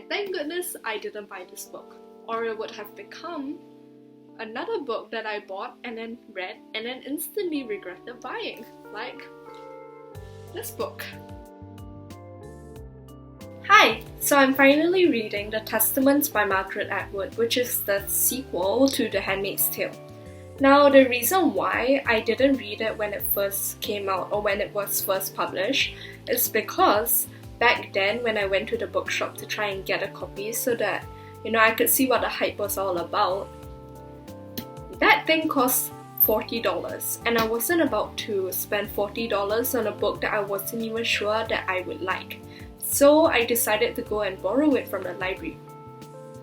And thank goodness I didn't buy this book, or it would have become another book that I bought and then read and then instantly regretted buying, like this book. Hi! So I'm finally reading The Testaments by Margaret Atwood, which is the sequel to The Handmaid's Tale. Now, the reason why I didn't read it when it first came out or when it was first published is because back then when I went to the bookshop to try and get a copy so that, I could see what the hype was all about, that thing cost $40 and I wasn't about to spend $40 on a book that I wasn't even sure that I would like. So I decided to go and borrow it from the library.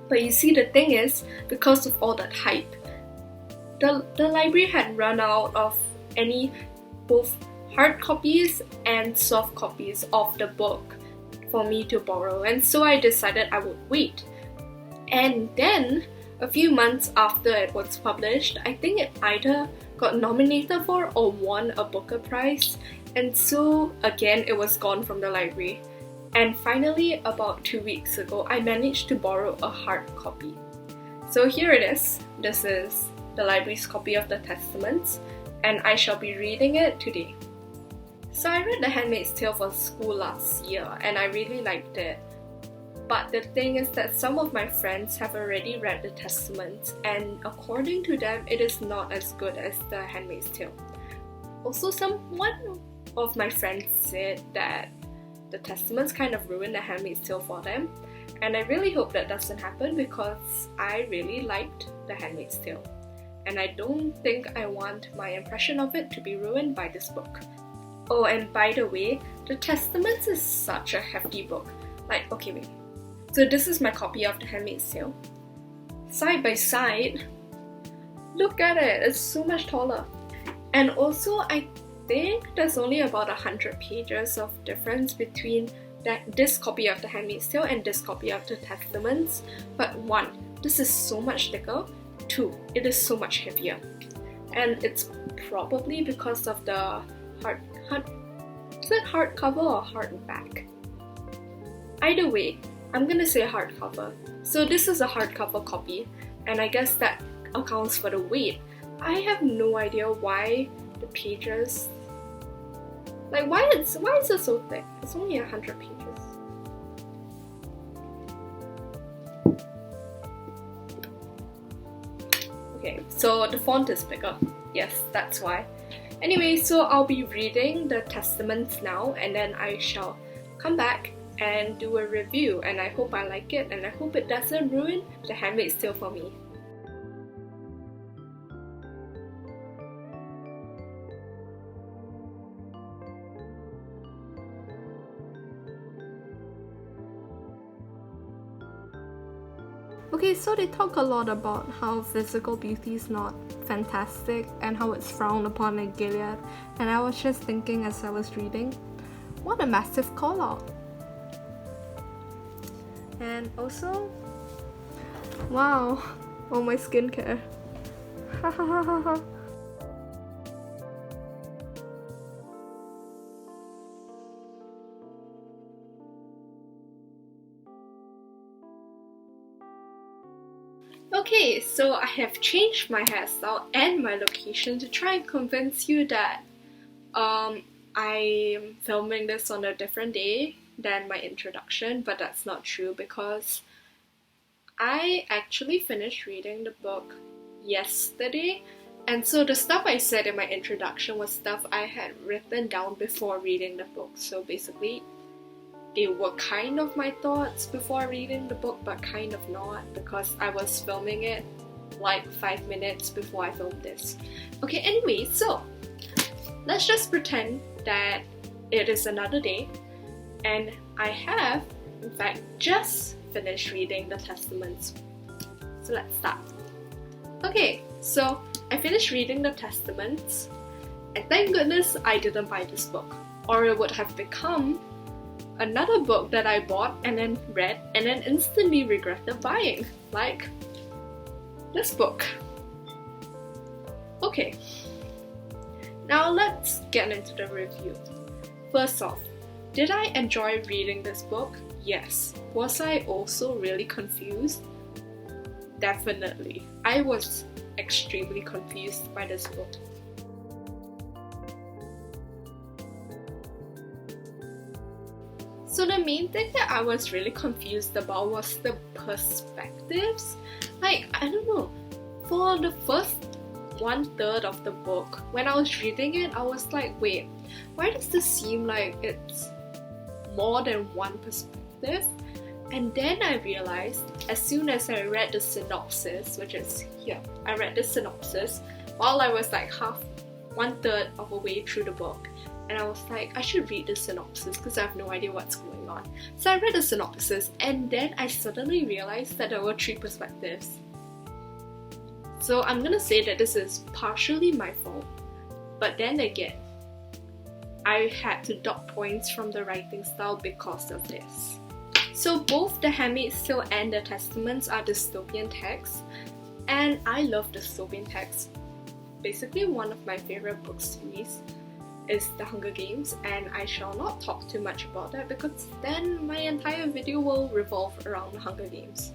But you see, the thing is, because of all that hype, the library had run out of any both hard copies and soft copies of the book for me to borrow, and so I decided I would wait. And then, a few months after it was published, I think it either got nominated for or won a Booker Prize, and so again it was gone from the library. And finally, about 2 weeks ago, I managed to borrow a hard copy. So here it is. This is the library's copy of The Testaments, and I shall be reading it today. So I read The Handmaid's Tale for school last year, and I really liked it. But the thing is that some of my friends have already read The Testaments, and according to them, it is not as good as The Handmaid's Tale. Also, one of my friends said that The Testaments kind of ruined The Handmaid's Tale for them, and I really hope that doesn't happen because I really liked The Handmaid's Tale. And I don't think I want my impression of it to be ruined by this book. Oh, and by the way, The Testaments is such a hefty book. Okay, wait. So this is my copy of The Handmaid's Tale. Side by side, look at it, it's so much taller. And also, I think there's only about 100 pages of difference between this copy of The Handmaid's Tale and this copy of The Testaments. But 1, this is so much thicker. 2, it is so much heavier. And it's probably because of the is it hardcover or hardback? Either way, I'm gonna say hardcover. So this is a hardcover copy, and I guess that accounts for the weight. I have no idea why the pages, why is it so thick? It's only 100 pages. Okay, so the font is bigger. Yes, that's why. Anyway, so I'll be reading The Testaments now, and then I shall come back and do a review, and I hope I like it, and I hope it doesn't ruin The Handmaid's Tale for me. Okay, so they talk a lot about how physical beauty is not fantastic and how it's frowned upon in Gilead, and I was just thinking as I was reading, what a massive call out. And also, wow, all my skincare. Ha ha ha ha ha. Okay, so I have changed my hairstyle and my location to try and convince you that I'm filming this on a different day than my introduction, but that's not true because I actually finished reading the book yesterday, and so the stuff I said in my introduction was stuff I had written down before reading the book. So basically, they were kind of my thoughts before reading the book, but kind of not, because I was filming it 5 minutes before I filmed this. Okay, anyway, so let's just pretend that it is another day, and I have, in fact, just finished reading The Testaments. So let's start. Okay, so I finished reading The Testaments, and thank goodness I didn't buy this book, or it would have become another book that I bought and then read and then instantly regretted buying, like this book. Okay, now let's get into the review. First off, did I enjoy reading this book? yes. Was I also really confused? Definitely. I was extremely confused by this book. So the main thing that I was really confused about was the perspectives. Like, I don't know, for the first 1/3 of the book, when I was reading it, I was like, wait, why does this seem like it's more than one perspective? And then I realized, as soon as I read the synopsis, which is here, I read the synopsis while I was like 1/3 of a way through the book, and I was like, I should read the synopsis because I have no idea what's going on. So I read the synopsis, and then I suddenly realized that there were 3 perspectives. So I'm gonna say that this is partially my fault, but then again, I had to dock points from the writing style because of this. So both The Handmaid's Tale and The Testaments are dystopian texts, and I love dystopian texts. Basically, one of my favorite book series is The Hunger Games, and I shall not talk too much about that because then my entire video will revolve around The Hunger Games.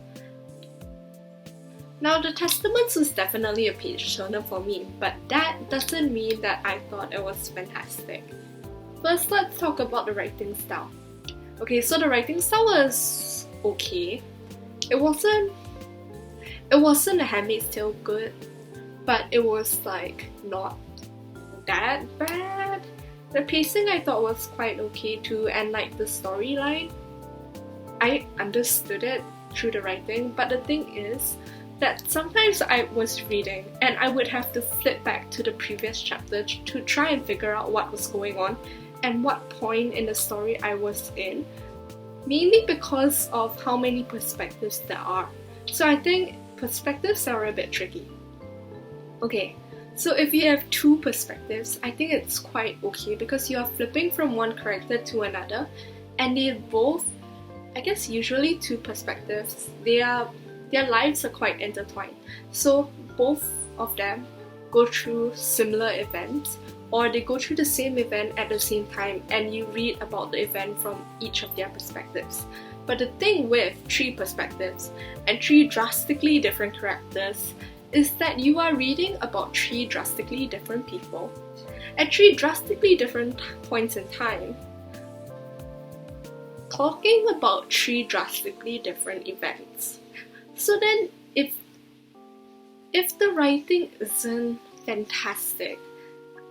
Now, The Testaments was definitely a page turner for me, but that doesn't mean that I thought it was fantastic. First, let's talk about the writing style. Okay, so the writing style was okay. It wasn't The Handmaid's Tale good, but it was like not that bad. The pacing I thought was quite okay too, and like the storyline, I understood it through the writing, but the thing is that sometimes I was reading and I would have to flip back to the previous chapter to try and figure out what was going on and what point in the story I was in, mainly because of how many perspectives there are. So I think perspectives are a bit tricky. Okay, so if you have 2 perspectives, I think it's quite okay because you are flipping from one character to another, and they both, I guess usually 2 perspectives, their lives are quite intertwined. So both of them go through similar events, or they go through the same event at the same time, and you read about the event from each of their perspectives. But the thing with 3 perspectives and 3 drastically different characters is that you are reading about 3 drastically different people at 3 drastically different points in time, talking about 3 drastically different events. So then, if the writing isn't fantastic,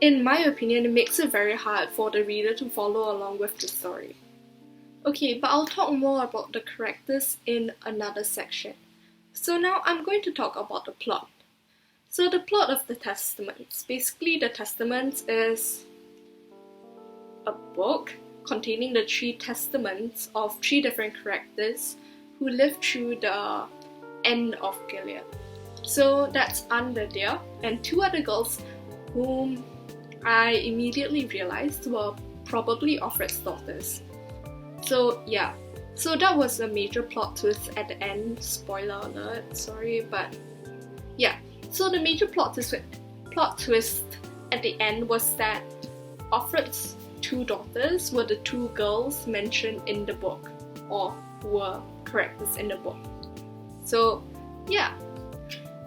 in my opinion, it makes it very hard for the reader to follow along with the story. Okay, but I'll talk more about the characters in another section. So now I'm going to talk about the plot. So the plot of The Testaments. Basically, The Testaments is a book containing the 3 testaments of 3 different characters who lived through the end of Gilead. So that's Anne there and 2 other girls whom I immediately realized were probably Offred's daughters. So yeah, so that was a major plot twist at the end. Spoiler alert, sorry, but yeah. So the major plot twist at the end was that Offred's 2 daughters were the 2 girls mentioned in the book, or were characters in the book. So yeah,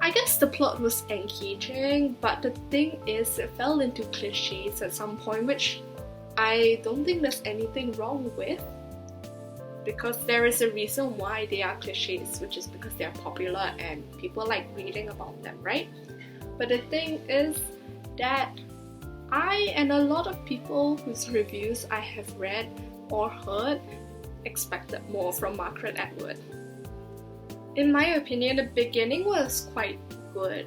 I guess the plot was engaging, but the thing is it fell into cliches at some point, which I don't think there's anything wrong with, because there is a reason why they are cliches, which is because they are popular and people like reading about them, right? But the thing is that I and a lot of people whose reviews I have read or heard expected more from Margaret Atwood. In my opinion, the beginning was quite good,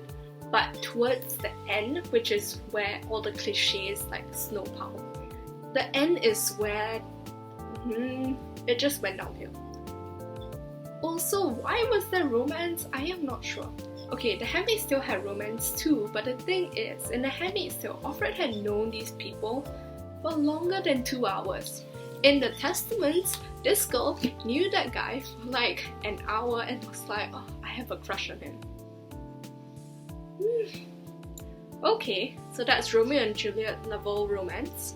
but towards the end, which is where all the cliches like snowplow, the end is where it just went downhill. Also, why was there romance? I am not sure. Okay, The Handmaid's Tale had romance too, but the thing is, in The Handmaid's Tale, Offred had known these people for longer than 2 hours. In The Testaments, this girl knew that guy for like an hour and was like, oh, I have a crush on him. Okay, so that's Romeo and Juliet level romance.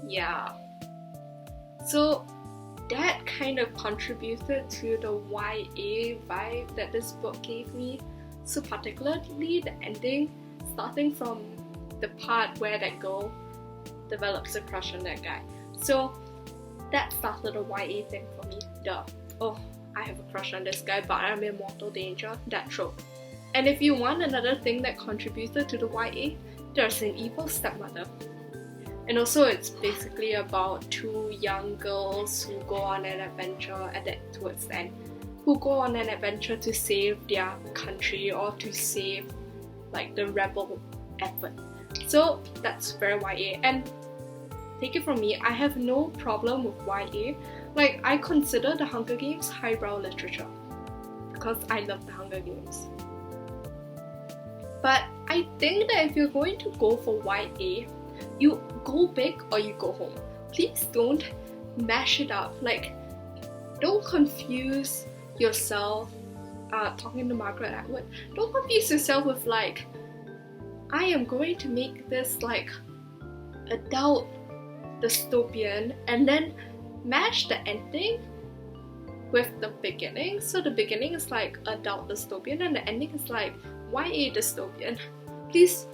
Yeah. So that kind of contributed to the YA vibe that this book gave me. So particularly the ending, starting from the part where that girl develops a crush on that guy. So that started a YA thing for me. Oh, I have a crush on this guy, but I'm in mortal danger. That trope. And if you want another thing that contributed to the YA, there's an evil stepmother. And also it's basically about two young girls who go on an adventure towards the end, who go on an adventure to save their country or to save like the rebel effort. So that's very YA, and take it from me, I have no problem with YA. Like, I consider the Hunger Games highbrow literature because I love the Hunger Games. But I think that if you're going to go for YA, you go big or you go home. Please don't mash it up. Like, don't confuse yourself, talking to Margaret Atwood, don't confuse yourself with like, I am going to make this like adult dystopian and then mash the ending with the beginning. So the beginning is like adult dystopian and the ending is like YA dystopian. Please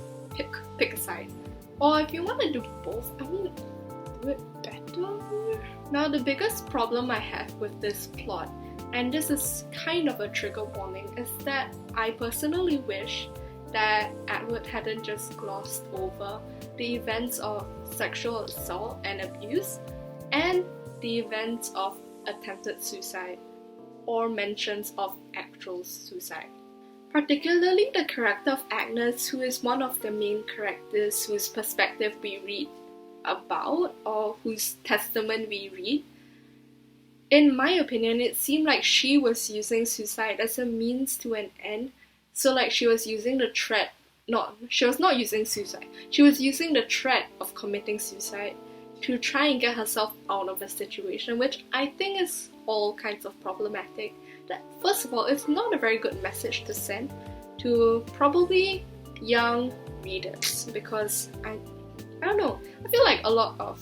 pick a side. Or if you want to do both, I mean, do it better. Now the biggest problem I have with this plot, and this is kind of a trigger warning, is that I personally wish that Atwood hadn't just glossed over the events of sexual assault and abuse and the events of attempted suicide or mentions of actual suicide. Particularly the character of Agnes, who is one of the main characters whose perspective we read about or whose testament we read. In my opinion, it seemed like she was using suicide as a means to an end. So like she was using the threat, she was not using suicide. She was using the threat of committing suicide to try and get herself out of a situation, which I think is all kinds of problematic. That, first of all, it's not a very good message to send to probably young readers, because I don't know, I feel like a lot of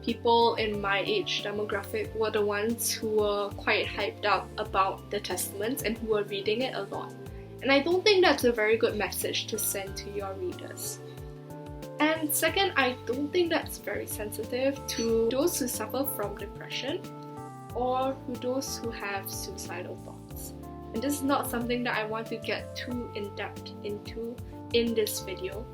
people in my age demographic were the ones who were quite hyped up about the Testaments and who were reading it a lot. And I don't think that's a very good message to send to your readers. And second, I don't think that's very sensitive to those who suffer from depression or to those who have suicidal thoughts. And this is not something that I want to get too in-depth into in this video.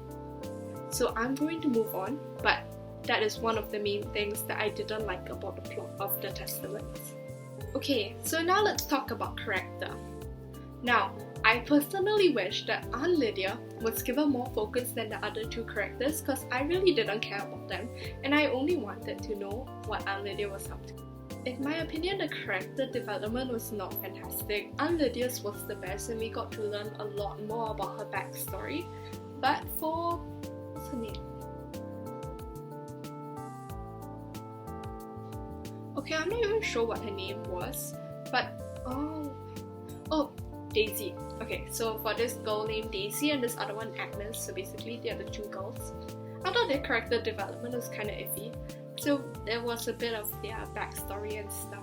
So I'm going to move on, but that is one of the main things that I didn't like about the plot of the Testaments. Okay, so now let's talk about character. Now, I personally wish that Aunt Lydia was given more focus than the other two characters because I really didn't care about them and I only wanted to know what Aunt Lydia was up to. In my opinion, the character development was not fantastic. Aunt Lydia's was the best and we got to learn a lot more about her backstory. But for... what's her name? Okay, I'm not even sure what her name was, but... Oh, Daisy. Okay, so for this girl named Daisy and this other one Agnes, so basically they are the two girls. I thought their character development was kind of iffy. So there was a bit of their backstory and stuff,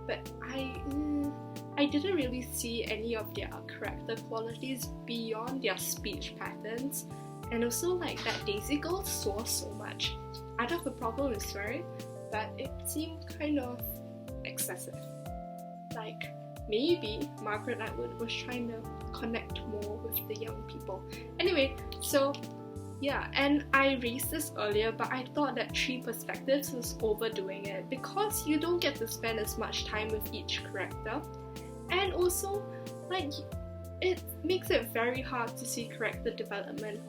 but I didn't really see any of their character qualities beyond their speech patterns, and also like that Daisy girl swore so much. I don't have a problem with swearing, but it seemed kind of excessive. Like, maybe Margaret Atwood was trying to connect more with the young people. Anyway, so yeah, and I raised this earlier, but I thought that 3 perspectives was overdoing it because you don't get to spend as much time with each character, and also like it makes it very hard to see character development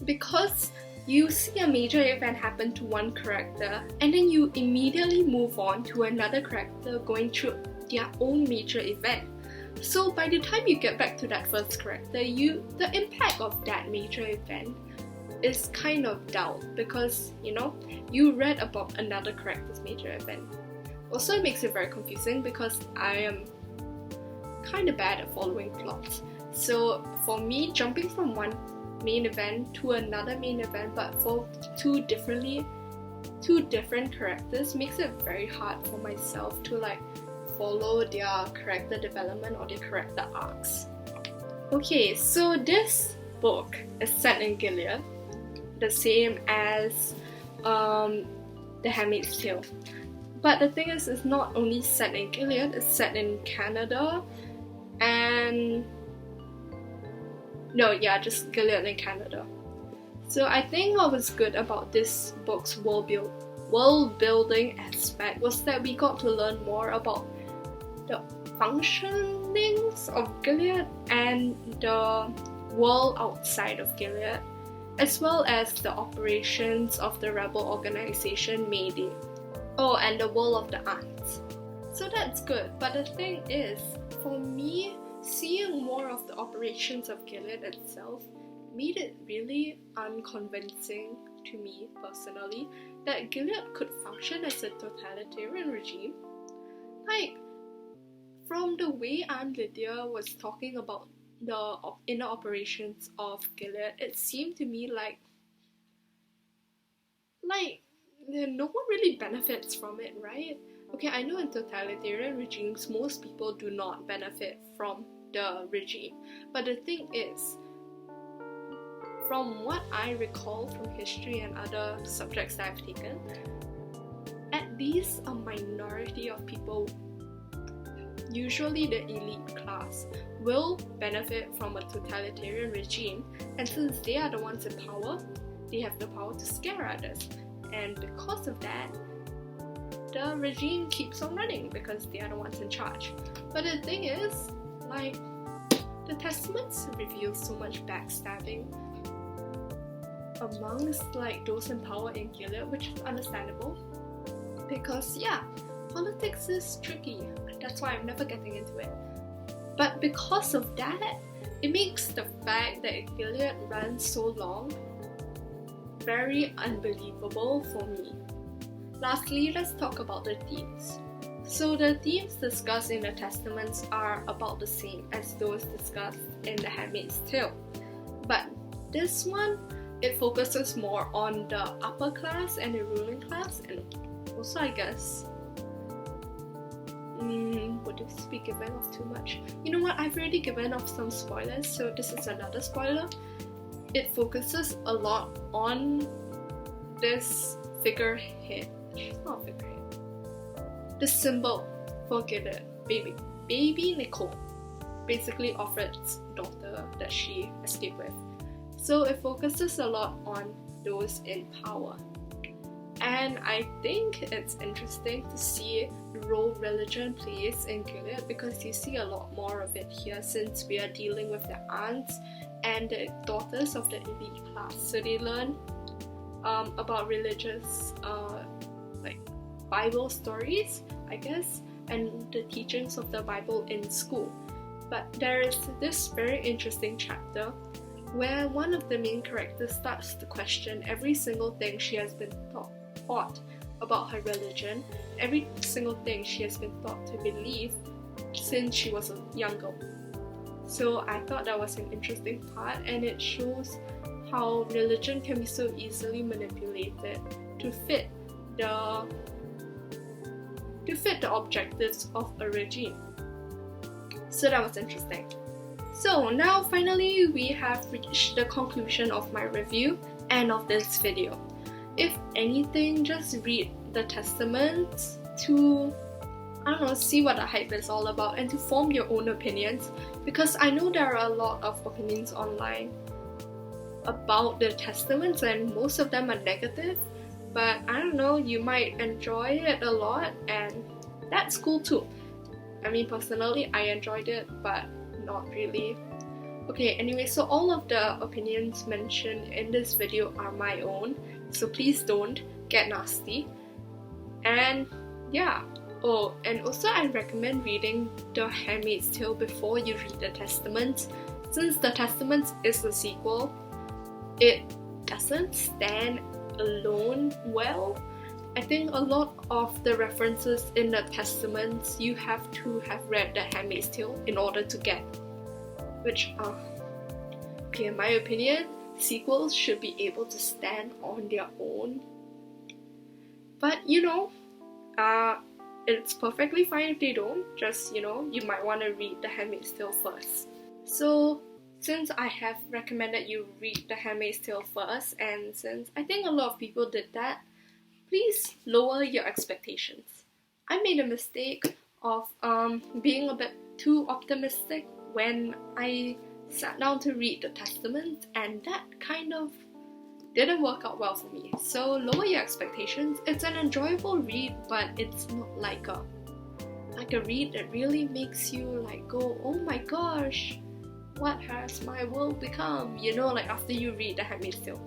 because you see a major event happen to one character and then you immediately move on to another character going through their own major event. So by the time you get back to that first character, the impact of that major event is kind of dull because, you know, you read about another character's major event. Also, it makes it very confusing because I am kind of bad at following plots. So for me, jumping from one main event to another main event but for 2 differently two different characters makes it very hard for myself to like follow their character development or their character arcs. Okay, so this book is set in Gilead, the same as The Handmaid's Tale. But the thing is, it's not only set in Gilead, it's set in Canada and... no, yeah, just Gilead in Canada. So I think what was good about this book's world building aspect was that we got to learn more about the functionings of Gilead and the world outside of Gilead, as well as the operations of the rebel organization Mayday. Oh, and the world of the ants. So that's good, but the thing is, for me, seeing more of the operations of Gilead itself made it really unconvincing to me personally that Gilead could function as a totalitarian regime. Like, from the way Aunt Lydia was talking about the inner operations of Gilead, it seemed to me like no one really benefits from it, right? Okay, I know in totalitarian regimes, most people do not benefit from the regime. But the thing is, from what I recall from history and other subjects that I've taken, at least a minority of people, usually the elite class, will benefit from a totalitarian regime, and since they are the ones in power, they have the power to scare others. And because of that, the regime keeps on running because they are the ones in charge. But the thing is, like, the Testaments reveal so much backstabbing amongst like those in power in Gilead, which is understandable because yeah, politics is tricky. That's why I'm never getting into it. But because of that, it makes the fact that Gilead runs so long very unbelievable for me. Lastly, let's talk about the themes. So the themes discussed in the Testaments are about the same as those discussed in The Handmaid's Tale. But this one, it focuses more on the upper class and the ruling class, and also I guess would this be given off too much? You know what, I've already given off some spoilers, so this is another spoiler. It focuses a lot on this figurehead. She's not a figurehead. The symbol for Gilead, baby Nicole, basically Offred's daughter that she escaped with. So it focuses a lot on those in power. And I think it's interesting to see the role religion plays in Gilead because you see a lot more of it here since we are dealing with the aunts and the daughters of the elite class. So they learn about religious like Bible stories, I guess, and the teachings of the Bible in school. But there is this very interesting chapter where one of the main characters starts to question every single thing she has been taught about her religion, every single thing she has been taught to believe since she was a young girl. So I thought that was an interesting part, and it shows how religion can be so easily manipulated to fit the objectives of a regime. So that was interesting. So now finally we have reached the conclusion of my review and of this video. If anything, just read the Testaments to, I don't know, see what the hype is all about and to form your own opinions, because I know there are a lot of opinions online about the Testaments and most of them are negative, but I don't know, you might enjoy it a lot and that's cool too. I mean, personally I enjoyed it, but not really. Okay, anyway, so all of the opinions mentioned in this video are my own, so please don't get nasty. And yeah, oh, and also I recommend reading The Handmaid's Tale before you read the Testaments. Since the Testaments is the sequel, it doesn't stand alone well. I think a lot of the references in the Testaments you have to have read The Handmaid's Tale in order to get, which okay, in my opinion, sequels should be able to stand on their own. But it's perfectly fine if they don't. Just, you might want to read The Handmaid's Tale first. So, since I have recommended you read The Handmaid's Tale first, and since I think a lot of people did that, please lower your expectations. I made a mistake of being a bit too optimistic when I sat down to read the Testament, and that kind of didn't work out well for me. So lower your expectations. It's an enjoyable read, but it's not like a read that really makes you like go, oh my gosh, what has my world become? Like after you read The Handmaid's Tale.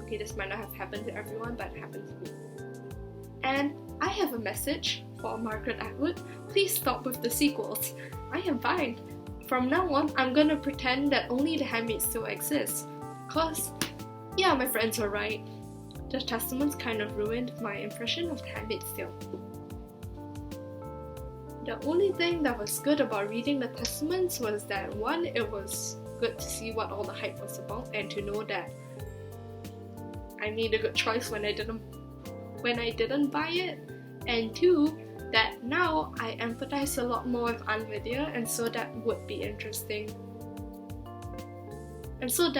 Okay, this might not have happened to everyone, but it happened to me. And I have a message for Margaret Atwood. Please stop with the sequels. I am fine. From now on, I'm gonna pretend that only The Handmaid's Tale exists. Cause, yeah, my friends were right. The Testaments kind of ruined my impression of The Handmaid's Tale. The only thing that was good about reading the Testaments was that one, it was good to see what all the hype was about and to know that I made a good choice when I didn't buy it, and two, that now I empathize a lot more with Aunt Lydia, and so that would be interesting. And so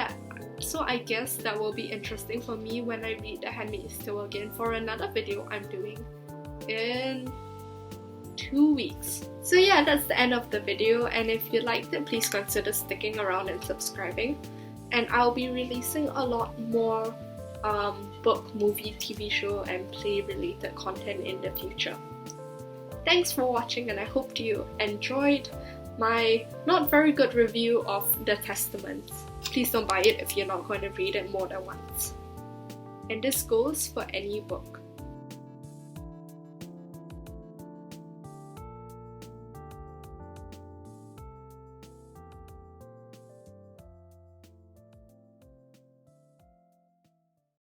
I guess that will be interesting for me when I read The Handmaid's Tale again for another video I'm doing in 2 weeks. So yeah, that's the end of the video, and if you liked it, please consider sticking around and subscribing. And I'll be releasing a lot more book, movie, TV show, and play related content in the future. Thanks for watching, and I hope you enjoyed my not very good review of The Testaments. Please don't buy it if you're not going to read it more than once. And this goes for any book.